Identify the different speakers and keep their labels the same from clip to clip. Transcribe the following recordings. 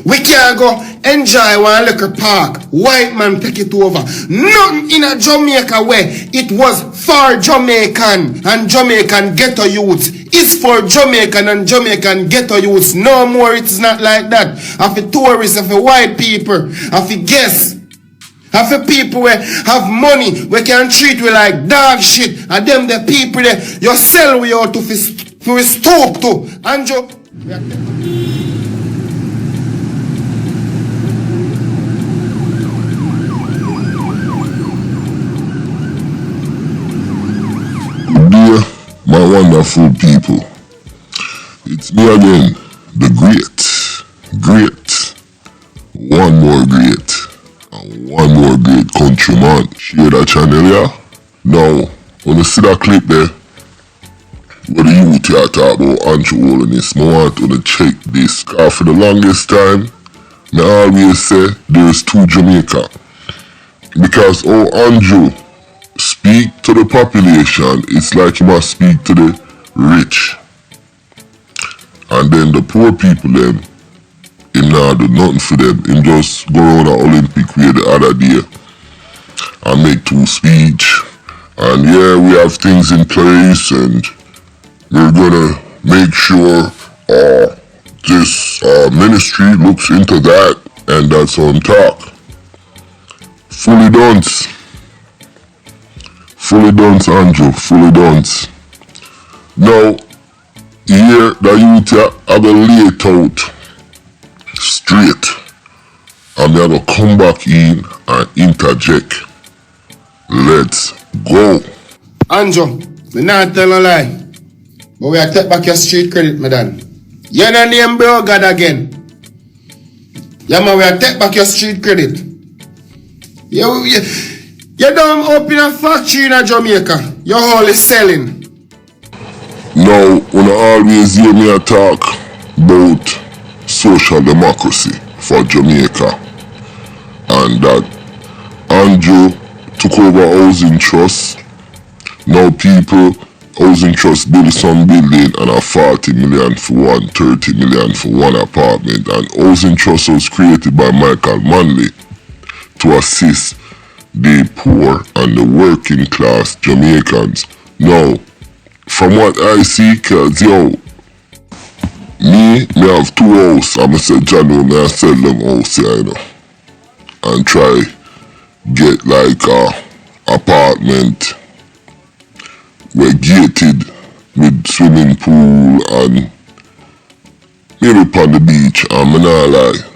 Speaker 1: We can't go enjoy one liquor park. White man take it over. Nothing in a Jamaica where it was for Jamaican and Jamaican ghetto youths. It's for Jamaican and Jamaican ghetto youths. No more, it's not like that. Of the tourists, of the white people, of the guests, of the people where have money, we can treat we like dog shit. And them the people there, you sell we out to stoop to. Anjo.
Speaker 2: Dear my wonderful people, it's me again, the great, one more great, and one more great countryman. Share that channel, yeah? Now, when you see that clip there, where the youth here talk about anti-holiness, I want you to check this. Because for the longest time, I always say there's two Jamaica. Because Andrew speak to the population, it's like he must speak to the rich. And then the poor people them, him not do nothing for them. Him just go around the Olympic way the other day and make two speech. And yeah, we have things in place and we're gonna make sure this ministry looks into that, and that's on talk. Fully done, Andrew, fully done. Now, here the youth have to lay it out straight, and we have to come back in and interject. Let's go.
Speaker 1: Andrew, we not tell a lie, but we are take back your street credit, madam. You're not name bro God again. Yeah, man, we are take back your street credit. You don't open a factory in Jamaica. You're only selling.
Speaker 2: Now, when I always hear me talk about social democracy for Jamaica, and that Andrew took over housing trust. Now people, housing trust build some building and a 40 million for one, 30 million for one apartment, and housing trust was created by Michael Manley to assist the poor and the working class Jamaicans. Now, from what I see, cause me have two houses. I'm say John, me I sell them house here, you know, and try get like a apartment we're gated with swimming pool and maybe upon the beach, and me not lie.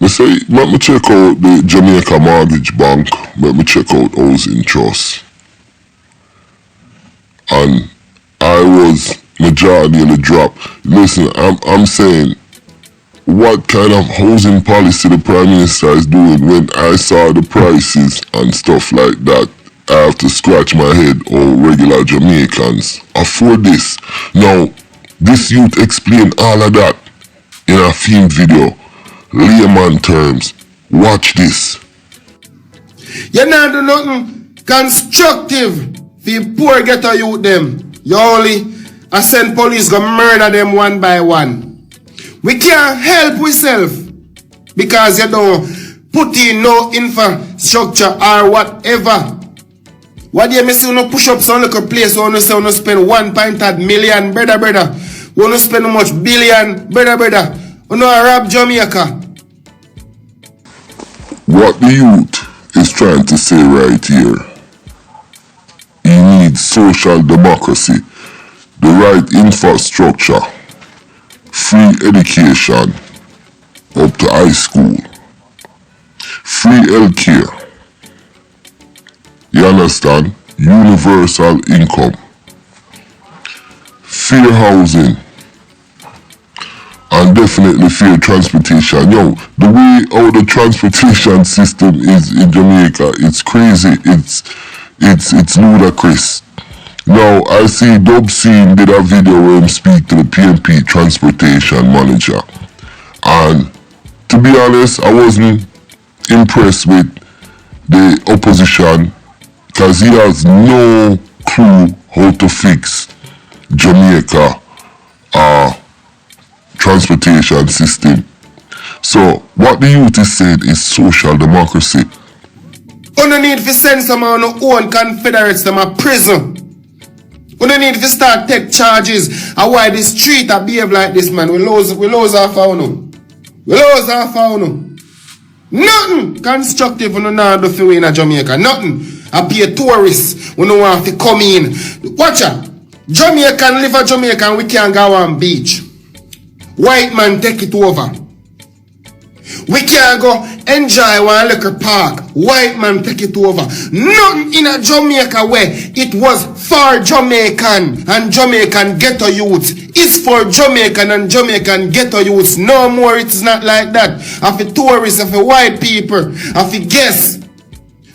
Speaker 2: Me say, let me check out the Jamaica Mortgage Bank, let me check out Housing Trust. And I was, my jaw nearly dropped. Listen, I'm saying, what kind of housing policy the Prime Minister is doing when I saw the prices and stuff like that? I have to scratch my head, or regular Jamaicans afford this. Now, this youth explained all of that in a film video, layman terms. Watch this.
Speaker 1: You not do nothing constructive for the poor ghetto youth them. You only send police go murder them one by one. We can't help ourselves because you don't put in no infrastructure or whatever. What do you see no push up some little place where you say you spend 1.8 million, brother? You don't spend much billion, brother. You know rob Jamaica.
Speaker 2: What the youth is trying to say right here, he needs social democracy, the right infrastructure, free education up to high school, free healthcare. You understand? Universal income, fair housing, and definitely fair transportation. Yo, the way how the transportation system is in Jamaica, it's crazy. It's ludicrous. Now, I see Dub Scene did a video where him speak to the PNP transportation manager. And to be honest, I wasn't impressed with the opposition because he has no clue how to fix Jamaica transportation system. So what the youth is saying is social democracy.
Speaker 1: You don't need to send some on your own Confederates to a prison. You don't need to start take charges of why the street a behave like this, man. We lose half of you. We lose half of you. Nothing constructive you don't do for we in Jamaica. Nothing. I be a tourist. We don't want to come in. Watch out. Jamaican live a Jamaica and we can't go on beach. White man take it over. We can't go enjoy one little park. White man take it over. Nothing in a Jamaica where it was for Jamaican and Jamaican ghetto youths. It's for Jamaican and Jamaican ghetto youths. No more, it's not like that. Of the tourists, of the white people, of the guests,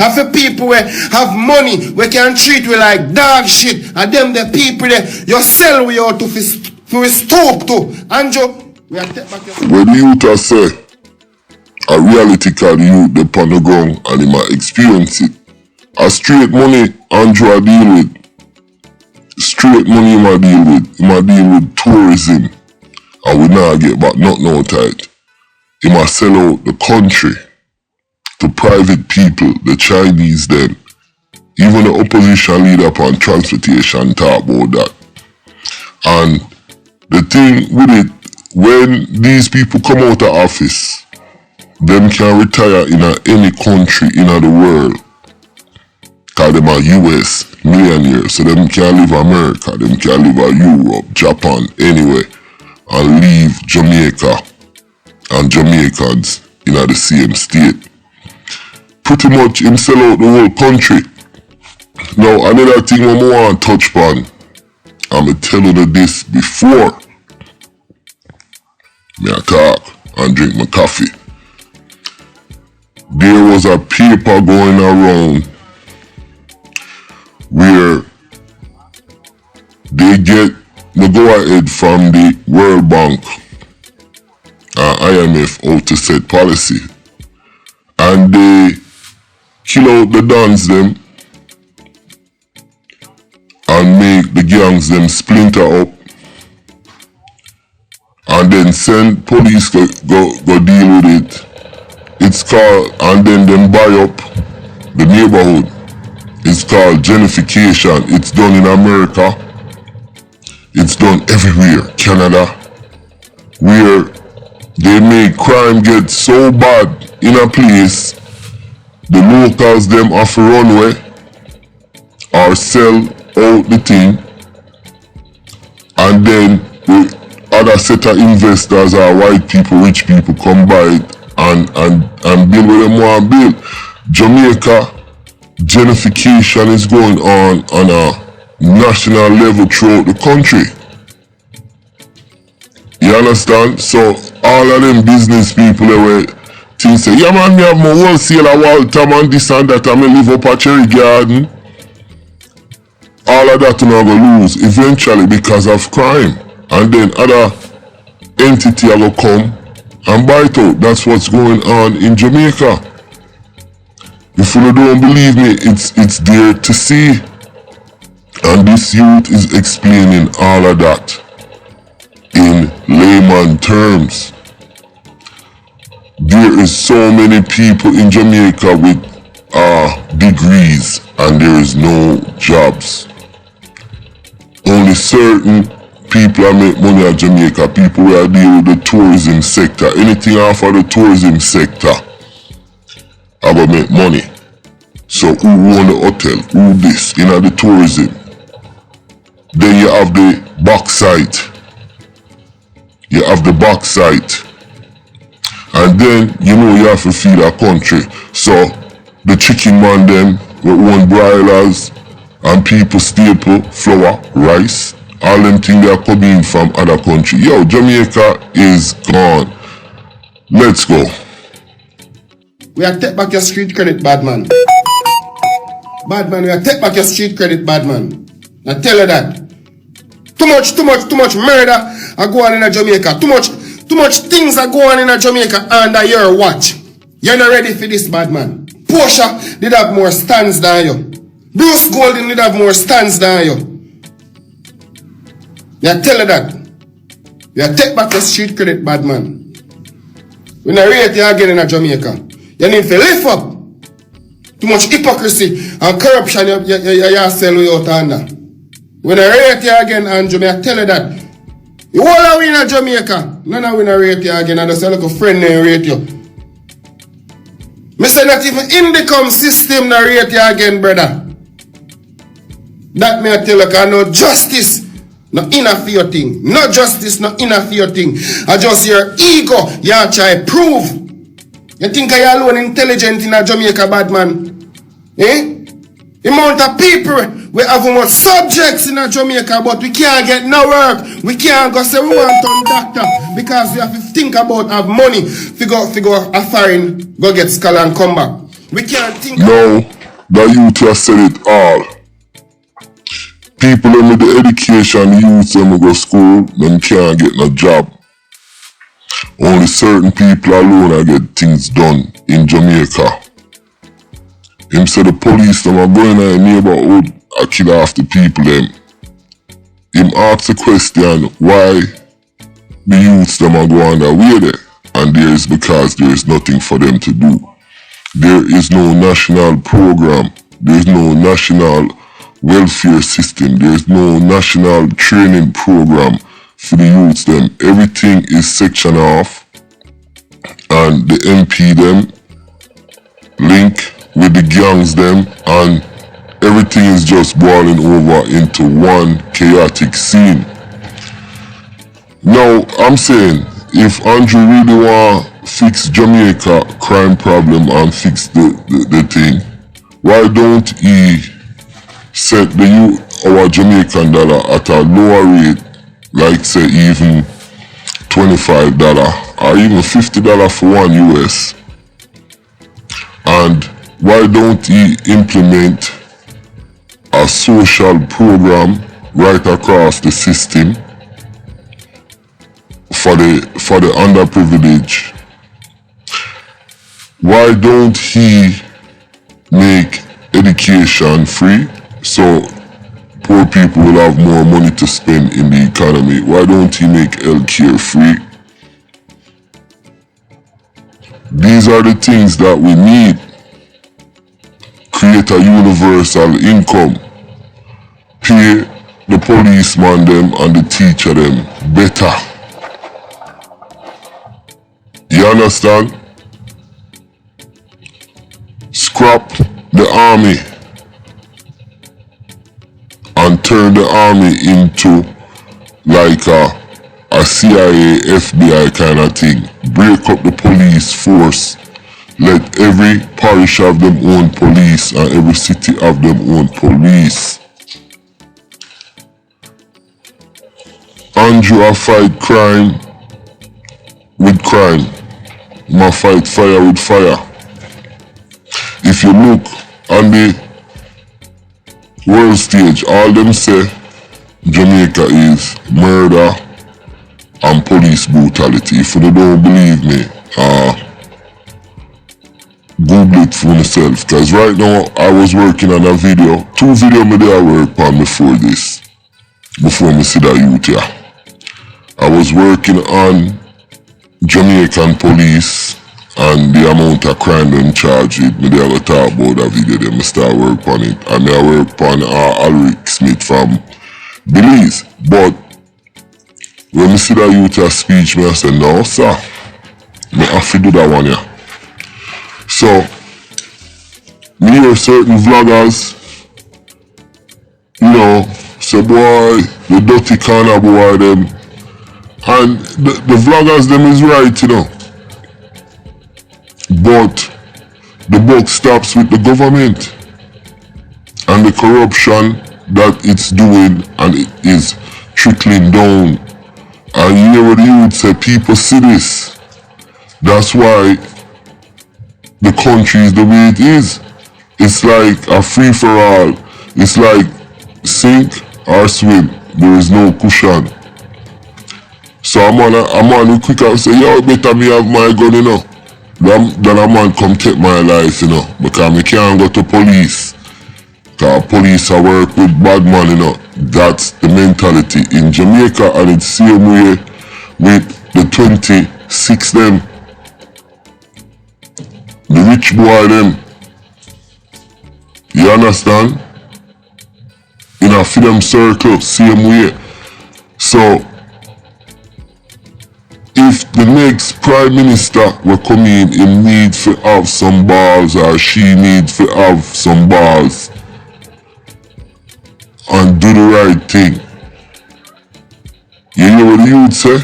Speaker 1: of the people where have money, we can treat we like dog shit. And them the people that you sell we out to stoop to. Andrew, we are take back your...
Speaker 2: When the youth say, a reality card youth dey on the ground and he might experience it. A straight money Andrew a deal with. Straight money he might deal with. He might deal with tourism. And we not get back nothing out of it. He might sell out the country to private people, the Chinese them. Even the opposition leader upon transportation talk about that. And the thing with it, when these people come out of office, them can retire in any country in the world. Cause them are US millionaires. So them can live America, them can live Europe, Japan, anywhere. And leave Jamaica and Jamaicans in the same state. Pretty much him sell out the whole country. Now another thing I want to touch upon. I'm telling you this before me I talk and drink my coffee. There was a paper going around where they get the go-ahead from the World Bank and IMF out to set policy. And they kill out the dons them and make the gangs them splinter up and then send police go deal with it. It's called, and then them buy up the neighborhood. It's called gentrification. It's done in America. It's done everywhere. Canada. Where they make crime get so bad in a place, the locals them off a runway or sell out the thing. And then the other set of investors are white people, rich people come by it and build what them want to build. Jamaica gentrification is going on a national level throughout the country. You understand? So all of them business people they were things say, yeah man, me have my wholesaler Walter man, this and that, and me live up at Cherry Garden. All of that you're gonna lose eventually because of crime. And then other entity will come and bite out. That's what's going on in Jamaica. If you don't believe me, it's there to see. And this youth is explaining all of that in layman terms. There is so many people in Jamaica with degrees and there is no jobs. Only certain people that make money at Jamaica, people who are dealing with the tourism sector, anything off of the tourism sector, are going to make money. So who own the hotel, who this, the tourism. Then you have the backside. You have the backside. And then, you have to feed a country. So the chicken man them, we own broilers, and people staple, flour, rice. All them things they are coming from other countries. Yo, Jamaica is gone. Let's go.
Speaker 1: We are take back your street credit, bad man. Bad man, we are take back your street credit, bad man. I tell you that. Too much murder are going on in Jamaica. Too much things are going on in Jamaica under your watch. You're not ready for this, bad man. Portia did have more stands than you. Bruce Golden did have more stands than you. I tell you that. You take back your street credit, bad man. We not rate you again in Jamaica. You need to lift up. Too much hypocrisy and corruption you sell way out under. We not rate you again, Andrew. I tell you that. You all are in Jamaica. None of we not rate you again. And just a little friend name rate you. Me say not even income system not rate you again, brother. That me I tell you, because no justice, no enough for your thing. No justice, no enough for your thing. I just your ego, you try prove. You think I alone intelligent in a Jamaica, bad man? Eh? Amount of people, we have more subjects in a Jamaica, but we can't get no work. We can't go say we want to doctor because we have to think about have money. Figure a foreign, go get scholar and come back. We can't think.
Speaker 2: No, that you just said it all. People with the education, youth them go school, them can't get no job. Only certain people alone are get things done in Jamaica. Him say the police them are going in the neighborhood and kill off the people them. Him ask the question why the youths them are going their way there. And there is because there is nothing for them to do. There is no national program. There is no national welfare system. There is no national training program for the youths them. Everything is sectioned off, and the MP them link with the gangs them, and everything is just boiling over into one chaotic scene. Now I'm saying, if Andrew really want fix Jamaica crime problem and fix the thing, why don't he set our Jamaican dollar at a lower rate, like say even $25 or even $50 for one US? And why don't he implement a social program right across the system for the underprivileged? Why don't he make education free so poor people will have more money to spend in the economy? Why don't he make healthcare free? These are the things that we need. Create a universal income. Pay the policeman them and the teacher them better. You understand? Scrap the army and turn the army into like a CIA, FBI kind of thing. Break up the police force. Let every parish have them own police and every city have them own police. Andrew a fight crime with crime. Ma fight fire with fire. If you look on the world stage, all them say Jamaica is murder and police brutality. If you don't believe me, Google it for yourself. Cause right now I was working on a video. 2 videos me there I work on before this. Before me see that youth here. I was working on Jamaican police and the amount of crime them charge with. Me there I talk about that video, then me start work on it. And me I work on Alric Smith from Belize. But when me see that youth speech, me I say, no sir, me have to do that one here. So, me hear certain vloggers, you know, say boy, the dirty corner boy them. And the vloggers them is right, you know. But the buck stops with the government and the corruption that it's doing, and it is trickling down. And you hear what the youth say, people see this. That's why the country is the way it is. It's like a free-for-all. It's like sink or swim. There is no cushion. So a man who quick and say, yo, better me have my gun, you know. Then a man come take my life, you know. Because me can't go to police. Because police are work with bad man, you know. That's the mentality in Jamaica, and it's same way with the 26 them. The rich boy them. You understand? In a freedom circle, same way. So, if the next prime minister will come in, he needs to have some balls, or she needs to have some balls and do the right thing. You hear what the youth say?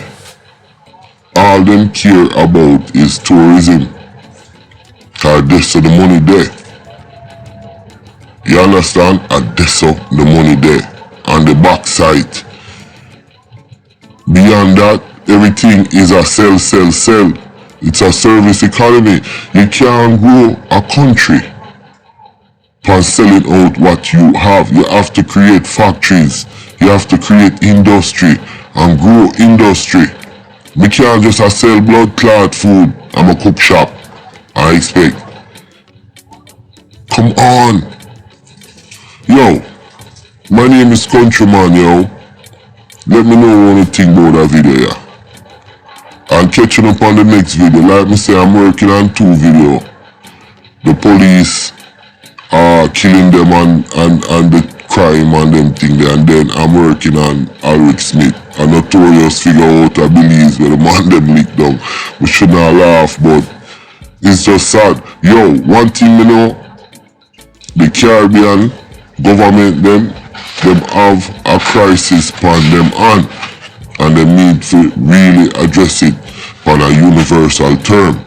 Speaker 2: All them care about is tourism. Cause that's the money there. You understand? And that's the money there. On the backside. Beyond that, everything is a sell, sell, sell. It's a service economy. You can't grow a country by selling out what you have. You have to create factories. You have to create industry and grow industry. We can't just sell blood clot food. I'm a cook shop. I expect. Come on. Yo, my name is Countryman, yo. Let me know what you think about that video, yeah. I'm catching up on the next video. Like me say, I'm working on 2 videos. The police are killing them and the crime and them thing there. And then I'm working on Alric Smith. A notorious figure out of Belize where the man them licked down. We should not laugh, but it's just sad. Yo, one thing you know, the Caribbean government them have a crisis upon them on. And they need to really address it on a universal term.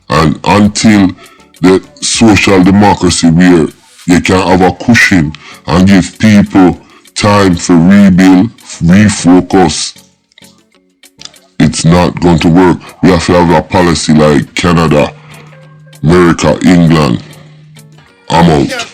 Speaker 2: And until the social democracy where you can have a cushion and give people time for rebuild, refocus, it's not going to work. We have to have a policy like Canada, America, England. I'm out.